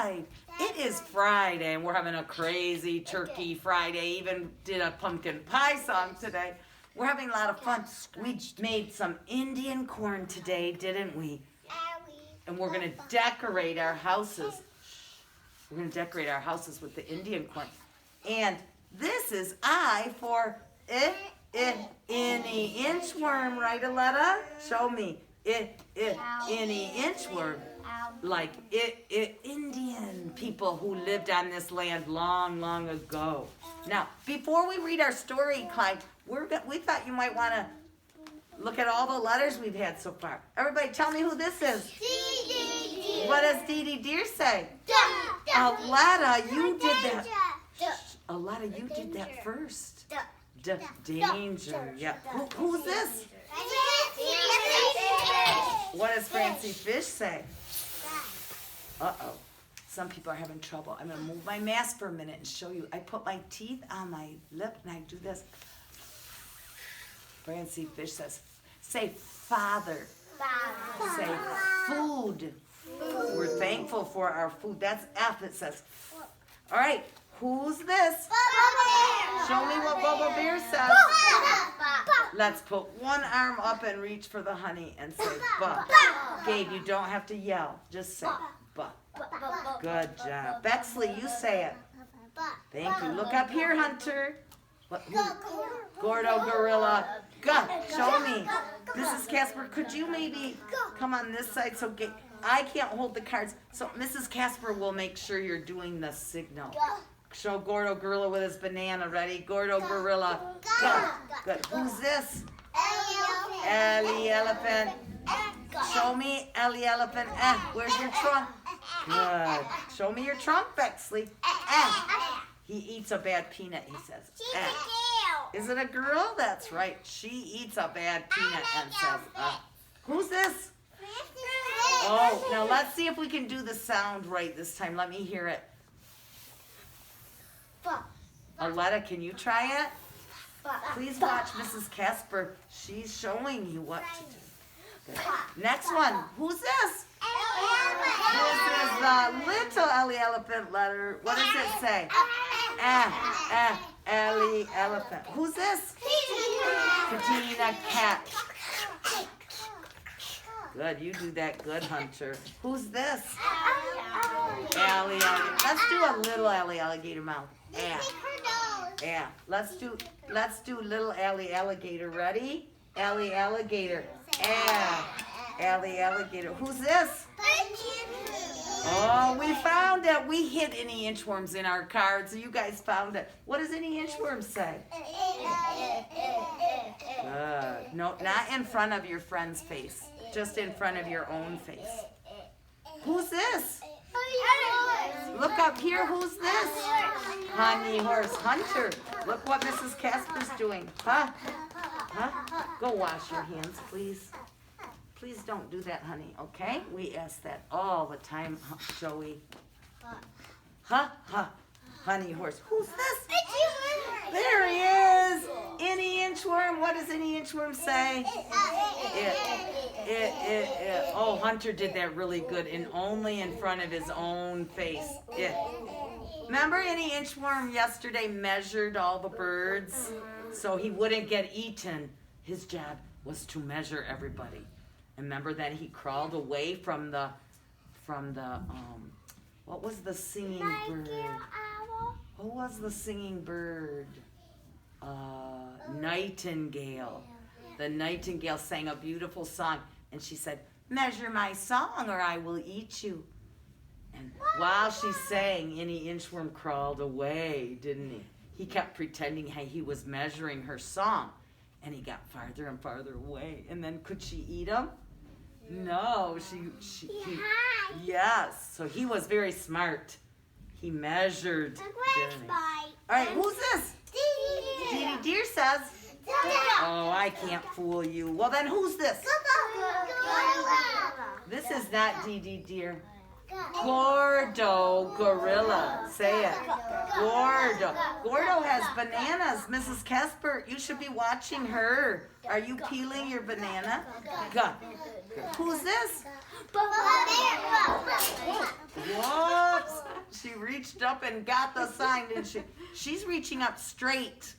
right. It is Friday, and we're having a crazy turkey Friday. Even did a pumpkin pie song today. We're having a lot of fun. We made some Indian corn today, didn't we? And we're going to decorate our houses. We're going to decorate our houses with the Indian corn. And this is I for any inchworm, right, Aletta? Show me. Any inchworm. Like Indian people who lived on this land long, long ago. Now, before we read our story, Clyde, we thought you might want to look at all the letters we've had so far. Everybody, tell me who this is. Dee. What does Dee Dee Deer say? Aletta, you did that. Aletta, you did that first. Danger. Yeah. Who's this? What does Fancy Fish say? Uh-oh. Some people are having trouble. I'm going to move my mask for a minute and show you. I put my teeth on my lip and I do this. Fancy Fish says, say father. Say food. We're thankful for our food. That's F. It says. All right. Who's this? Show me what Bubba Bear says. Let's put one arm up and reach for the honey and say ba. Gabe, you don't have to yell. Just say ba. Good job. Bexley, you say it. Thank you. Look up here, Hunter. Gordo Gorilla. Go. Show me. Mrs. Casper, could you maybe come on this side so I can't hold the cards. So Mrs. Casper will make sure you're doing the signal. Show Gordo Gorilla with his banana. Ready? Gordo Gorilla. Go. Good. Who's this? Ellie Elephant. Show me Ellie Elephant. Where's your trunk? Good. Show me your trunk, Bexley. He eats a bad peanut, he says. Is it a girl? That's right. She eats a bad peanut and says, who's this? Oh, now let's see if we can do the sound right this time. Let me hear it. Aletta, can you try it? Please watch Mrs. Casper. She's showing you what to do. Good. Next one. Who's this? This is the little Ellie Elephant letter. What does it say? Ellie Elephant. Who's this? Katina Cat. Good, you do that good, Hunter. Who's this? Ellie Alligator. Let's do a little Ellie Alligator mouth. Yeah. Let's do little Ellie Alligator. Ready? Ellie Alligator. Ellie Alligator. Who's this? Oh, we found it. We hid any inchworms in our cards. You guys found it. What does any inchworm say? No, not in front of your friend's face. Just in front of your own face. Who's this? Look up here. Who's this? Honey Horse Hunter. Look what Mrs. Casper's doing. Huh? Go wash your hands, please. Please don't do that, honey, okay? We ask that all the time, Joey. Honey Horse. Who's this? There he is. Any inchworm. What does any inchworm say? Oh, Hunter did that really good and only in front of his own face. Remember any inchworm yesterday measured all the birds so he wouldn't get eaten? His job was to measure everybody. And remember that he crawled away from the what was the singing bird? Who was the singing bird? Nightingale. The nightingale sang a beautiful song, and she said, measure my song or I will eat you. And while she sang, any inchworm crawled away, didn't he? He kept pretending he was measuring her song, and he got farther and farther away. And then could she eat him? No, yes. So he was very smart. He measured. Didn't he? All right, who's this? Dee Dee Deer says. Oh, I can't fool you. Well, then who's this? This is not Dee Dee Deer. Gordo Gorilla. Say it. Gordo. Gordo has bananas. Mrs. Casper, you should be watching her. Are you peeling your banana? Go. Who's this? Whoops. She reached up and got the sign, didn't she? She's reaching up straight.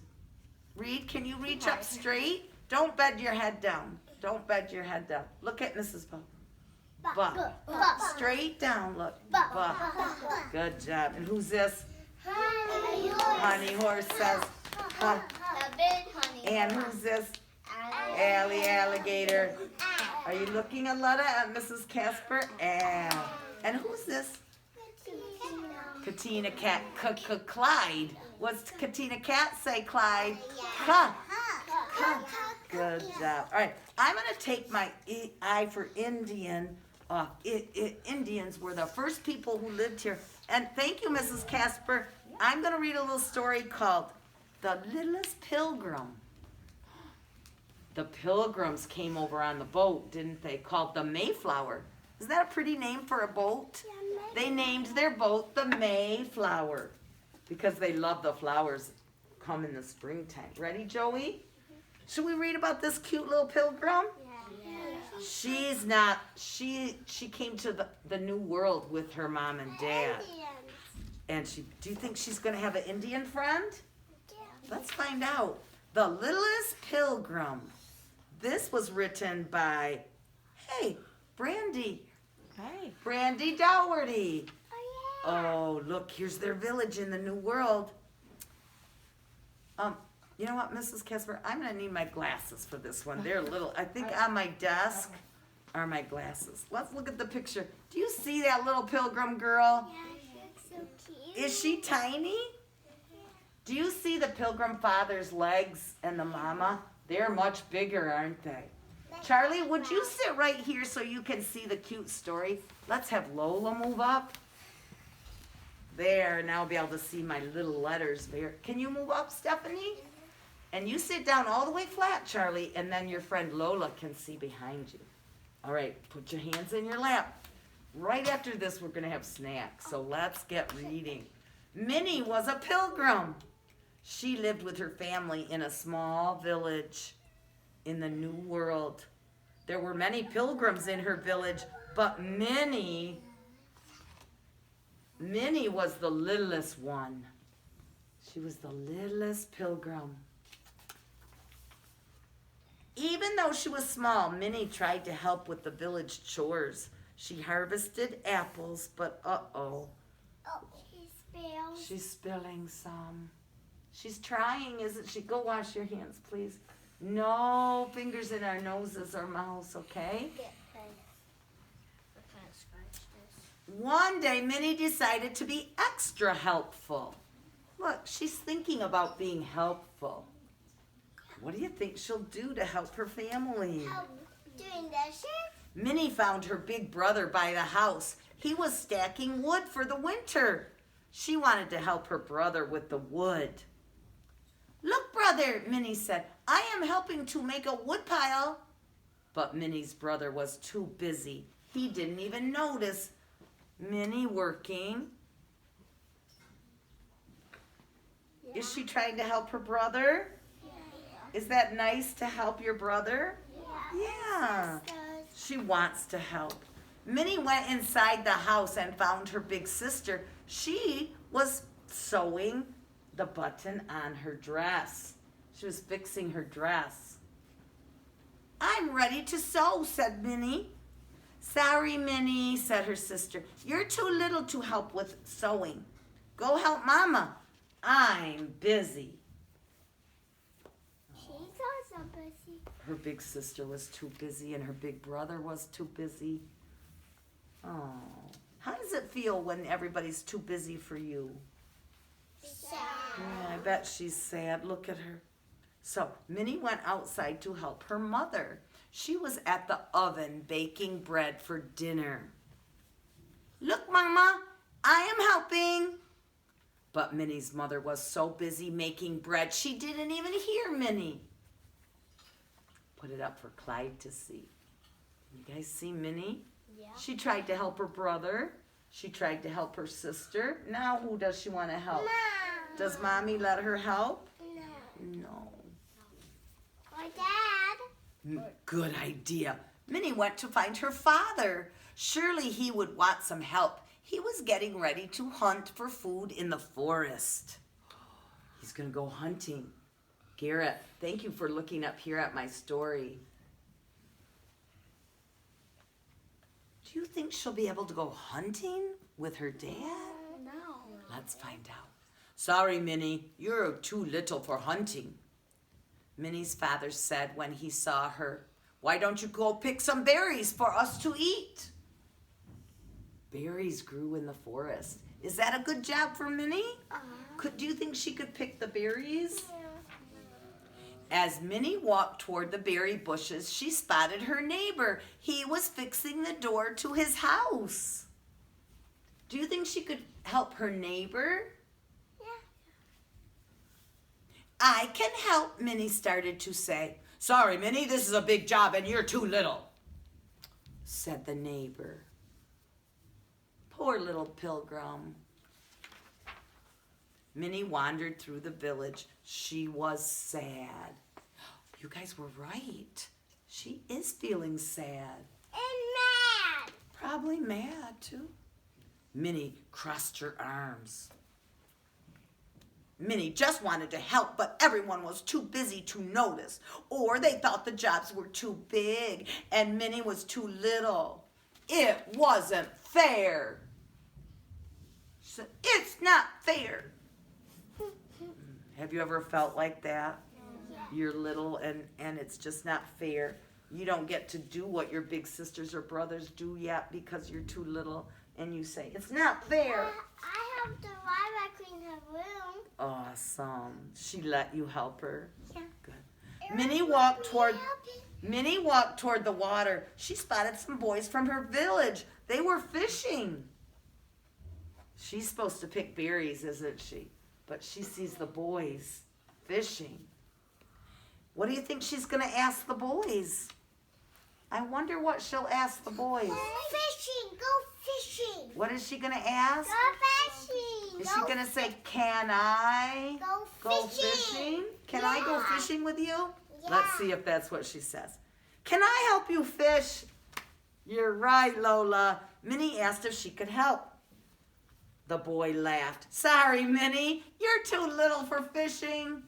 Reed, can you reach up straight? Don't bend your head down. Don't bend your head down. Look at Mrs. Buck. Buck. Straight down, look. Buck. Good job. And who's this? Honey Horse says. And who's this? Allie Alligator. Are you looking, Aletta, at Mrs. Casper? And who's this? Katina Cat. Clyde. What's Katina Cat say, Clyde? Good job. All right, I'm going to take my I for Indian off. Indians were the first people who lived here. And thank you, Mrs. Casper. I'm going to read a little story called The Littlest Pilgrim. The Pilgrims came over on the boat, didn't they? Called the Mayflower. Isn't that a pretty name for a boat? They named their boat the Mayflower because they love the flowers come in the springtime. Ready, Joey? Should we read about this cute little pilgrim? Yeah. She came to the New World with her mom and dad. And do you think she's going to have an Indian friend? Yeah. Let's find out. The Littlest Pilgrim. This was written by, Brandy. Hi. Brandy Dougherty. Oh, look, here's their village in the New World. You know what, Mrs. Casper? I'm going to need my glasses for this one. They're little. I think on my desk are my glasses. Let's look at the picture. Do you see that little pilgrim girl? Yeah, she looks so cute. Is she tiny? Do you see the pilgrim father's legs and the mama? They're much bigger, aren't they? Charlie, would you sit right here so you can see the cute story? Let's have Lola move up. There, now I'll be able to see my little letters there. Can you move up, Stephanie? And you sit down all the way flat, Charlie, and then your friend Lola can see behind you. All right, put your hands in your lap. Right after this, we're going to have snacks, so let's get reading. Minnie was a pilgrim. She lived with her family in a small village in the New World. There were many pilgrims in her village, but Minnie was the littlest one. She was the littlest pilgrim. Even though she was small, Minnie tried to help with the village chores. She harvested apples, but Oh, she spilled. she's spilling some. She's trying, isn't she? Go wash your hands, please. No fingers in our noses or mouths, okay? One day, Minnie decided to be extra helpful. Look, she's thinking about being helpful. What do you think she'll do to help her family? Doing dishes? Minnie found her big brother by the house. He was stacking wood for the winter. She wanted to help her brother with the wood. Look, brother, Minnie said, I am helping to make a wood pile. But Minnie's brother was too busy. He didn't even notice Minnie working. Yeah. Is she trying to help her brother? Yeah. Is that nice to help your brother? Yeah. She wants to help. Minnie went inside the house and found her big sister. She was sewing the button on her dress. She was fixing her dress. I'm ready to sew, said Minnie. Sorry, Minnie, said her sister. You're too little to help with sewing. Go help Mama. I'm busy. She's also busy. Her big sister was too busy and her big brother was too busy. Oh, how does it feel when everybody's too busy for you? Sad. Yeah, I bet she's sad. Look at her. So Minnie went outside to help her mother. She was at the oven baking bread for dinner. Look, Mama, I am helping. But Minnie's mother was so busy making bread, she didn't even hear Minnie. Put it up for Clyde to see. You guys see Minnie? Yeah. She tried to help her brother. She tried to help her sister. Now who does she want to help? Mom. Does Mommy let her help? No. No. Or Dad. Good idea. Minnie went to find her father. Surely he would want some help. He was getting ready to hunt for food in the forest. He's going to go hunting. Garrett, thank you for looking up here at my story. Do you think she'll be able to go hunting with her dad? No. Let's find out. Sorry, Minnie, you're too little for hunting. Minnie's father said when he saw her, why don't you go pick some berries for us to eat? Berries grew in the forest. Is that a good job for Minnie? Do you think she could pick the berries? As Minnie walked toward the berry bushes, she spotted her neighbor. He was fixing the door to his house. Do you think she could help her neighbor? Yeah. I can help, Minnie started to say. Sorry, Minnie, this is a big job and you're too little, said the neighbor. Poor little pilgrim. Minnie wandered through the village. She was sad. You guys were right. She is feeling sad. And mad. Probably mad, too. Minnie crossed her arms. Minnie just wanted to help, but everyone was too busy to notice. Or they thought the jobs were too big and Minnie was too little. It wasn't fair. She said, it's not fair. Have you ever felt like that? Yeah. You're little and it's just not fair. You don't get to do what your big sisters or brothers do yet because you're too little. And you say, it's not fair. I helped her while I cleaned her room. Awesome. She let you help her? Yeah. Good. Minnie walked toward the water. She spotted some boys from her village. They were fishing. She's supposed to pick berries, isn't she? But she sees the boys fishing. What do you think she's going to ask the boys? I wonder what she'll ask the boys. Fishing. Go fishing. What is she going to ask? Go fishing. Is she going to say, can I Go fishing. Can I go Yeah. fishing with you? Yeah. Let's see if that's what she says. Can I help you fish? You're right, Lola. Minnie asked if she could help. The boy laughed. Sorry, Minnie. You're too little for fishing.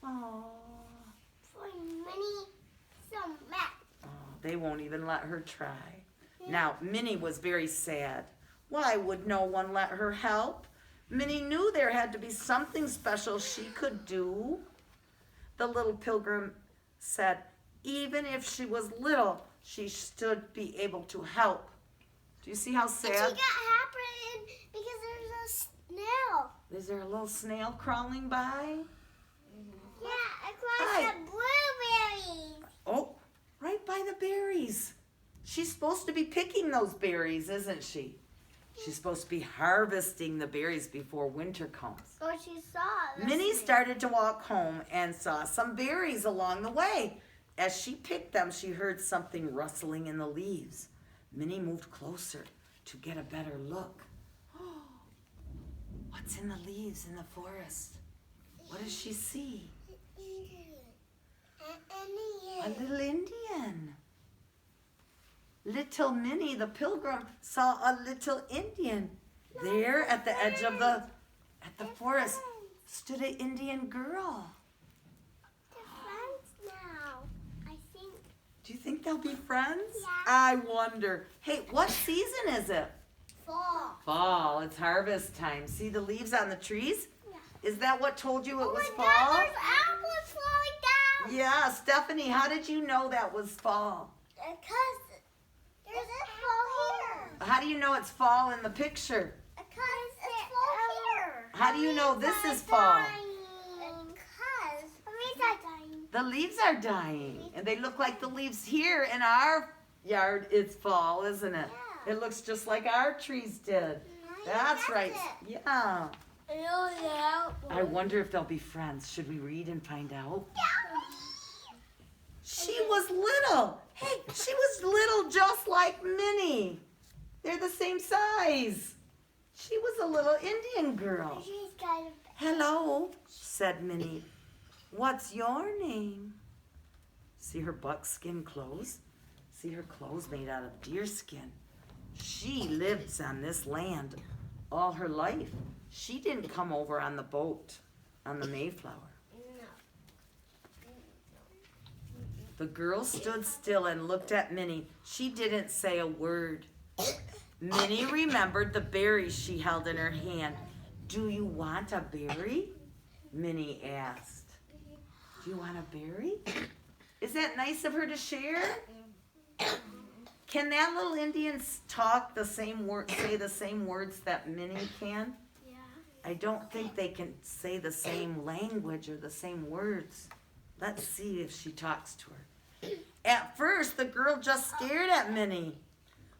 Aww. For Minnie, so mad. Oh, they won't even let her try. Now, Minnie was very sad. Why would no one let her help? Minnie knew there had to be something special she could do. The little pilgrim said, even if she was little, she should be able to help. Do you see how sad? And she got happy because there's a snail. Is there a little snail crawling by? Yeah, across Hi. the blueberries. Oh, right by the berries. She's supposed to be picking those berries, isn't she? She's supposed to be harvesting the berries before winter comes. So she saw. Minnie started to walk home and saw some berries along the way. As she picked them, she heard something rustling in the leaves. Minnie moved closer to get a better look. What's in the leaves in the forest? What does she see? A little Indian. Little Minnie, the pilgrim, saw a little Indian. There at the edge of the forest stood an Indian girl. They're friends now, I think. Do you think they'll be friends? Yeah. I wonder. Hey, what season is it? Fall. Fall. It's harvest time. See the leaves on the trees? Yeah. Is that what told you it Oh was my fall? God, there's apples falling down. Yeah, Stephanie, how did you know that was fall? Because there's a fall here. How do you know it's fall in the picture? Because it's fall here. How do you know this is fall? Because the leaves are dying. The leaves are dying, and they look like the leaves here in our yard. It's fall, isn't it? Yeah. It looks just like our trees did. That's right. Yeah. I wonder if they'll be friends. Should we read and find out? She was little. Hey, she was little just like Minnie. They're the same size. She was a little Indian girl. She's got a Hello, said Minnie. What's your name? See her buckskin clothes? See her clothes made out of deer skin. She lives on this land all her life. She didn't come over on the boat on the Mayflower. The girl stood still and looked at Minnie. She didn't say a word. Minnie remembered the berries she held in her hand. Do you want a berry? Minnie asked. Do you want a berry? Is that nice of her to share? Can that little Indian talk the same word, say the same words that Minnie can? Yeah. I don't think they can say the same language or the same words. Let's see if she talks to her. At first, the girl just stared at Minnie.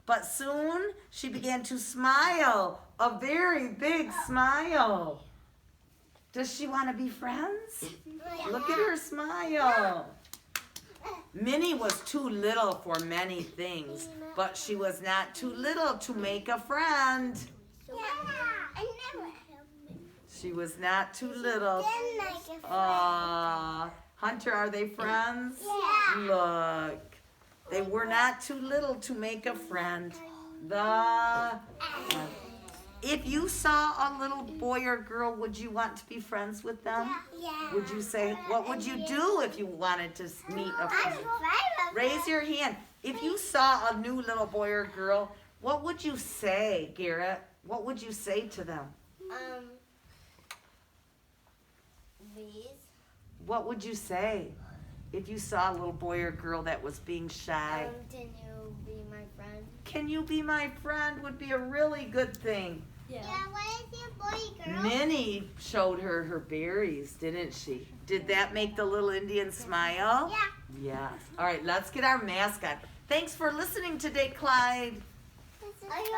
But soon, she began to smile. A very big smile. Does she want to be friends? Look at her smile. Minnie was too little for many things, but she was not too little to make a friend. She was not too little. Hunter, are they friends? Yeah. Look, they were not too little to make a friend. If you saw a little boy or girl, would you want to be friends with them? Yeah. Would you say, what would you do if you wanted to meet a friend? Raise your hand. If you saw a new little boy or girl, what would you say, Garrett? What would you say to them? Please. What would you say if you saw a little boy or girl that was being shy? Can you be my friend? Can you be my friend would be a really good thing. Yeah. What is your boy, girl? Minnie showed her berries, didn't she? Did that make the little Indian smile? Yeah. Yes. All right, let's get our mask on. Thanks for listening today, Clyde. Are you